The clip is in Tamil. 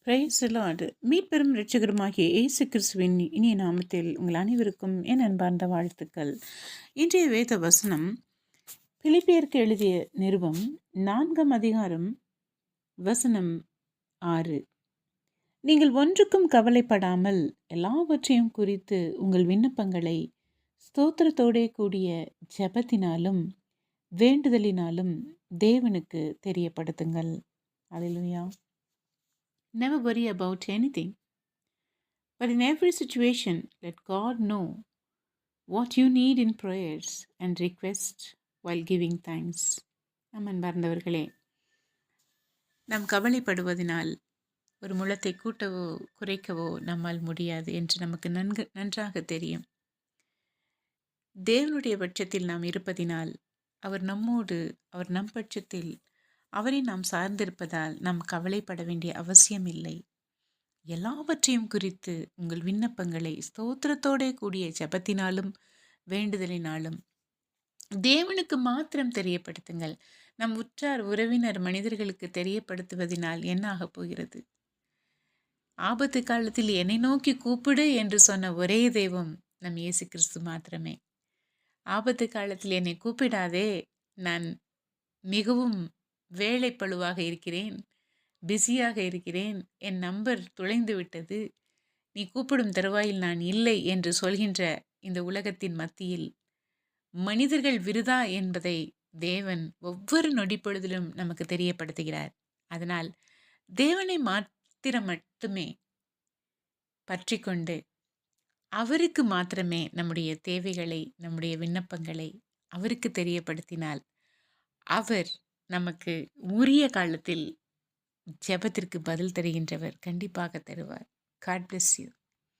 Price Lord. மீட்பெரும் இரட்சகருமாகிய இயேசு கிறிஸ்துவின் இனிய நாமத்தில் உங்கள் அனைவருக்கும் என் அன்பார்ந்த வாழ்த்துக்கள். இன்றைய வேத வசனம் பிலிப்பியருக்கு எழுதிய நிருபம் 4ஆம் அதிகாரம் வசனம் 6. நீங்கள் ஒன்றுக்கும் கவலைப்படாமல் எல்லாவற்றையும் குறித்து உங்கள் விண்ணப்பங்களை ஸ்தோத்திரத்தோடே கூடிய ஜெபத்தினாலும் வேண்டுதலினாலும் தேவனுக்கு தெரியப்படுத்துங்கள். அல்லேலூயா. Never worry about anything, but in every situation, let God know what you need in prayers and requests while giving thanks. அன்பார்ந்தவர்களே, நாம் கவலைப்படுவதனால் ஒரு முழத்தை கூட்டவோ குறைக்கவோ நம்மால் முடியாது என்று நமக்கு நன்றாக தெரியும். தேவனுடைய பட்சத்தில் நாம் இருப்பதினால், அவர் நம்மோடு, அவர் நம் பட்சத்தில், அவரை நாம் சார்ந்திருப்பதால் நாம் கவலைப்பட வேண்டிய அவசியம் இல்லை. எல்லாவற்றையும் குறித்து உங்கள் விண்ணப்பங்களை ஸ்தோத்திரத்தோடே கூடிய ஜெபத்தினாலும் வேண்டுதலினாலும் தேவனுக்கு மாத்திரம் தெரியப்படுத்துங்கள். நம் உற்றார் உறவினர் மனிதர்களுக்கு தெரியப்படுத்துவதனால் என்ன ஆகப் போகிறது? ஆபத்து காலத்தில் என்னை நோக்கி கூப்பிடு என்று சொன்ன ஒரே தெய்வம் நம் இயேசு கிறிஸ்து மாத்திரமே. ஆபத்து காலத்தில் என்னை கூப்பிடாதே, நான் மிகவும் வேலைப்பளுவாக இருக்கிறேன், பிஸியாக இருக்கிறேன், என் நம்பர் தொலைந்து விட்டது, நீ கூப்பிடும் தருவாயில் நான் இல்லை என்று சொல்கின்ற இந்த உலகத்தின் மத்தியில் மனிதர்கள் விருதா என்பதை தேவன் ஒவ்வொரு நொடிப்பொழுதிலும் நமக்கு தெரியப்படுத்துகிறார். அதனால் தேவனை மாத்திரம் மட்டுமே பற்றி கொண்டு அவருக்கு மாத்திரமே நம்முடைய தேவைகளை, நம்முடைய விண்ணப்பங்களை அவருக்கு தெரியப்படுத்தினால் அவர் நமக்கு உரிய காலத்தில் ஜெபத்திற்கு பதில் தருகின்றவர். கண்டிப்பாக தருவார். God bless you.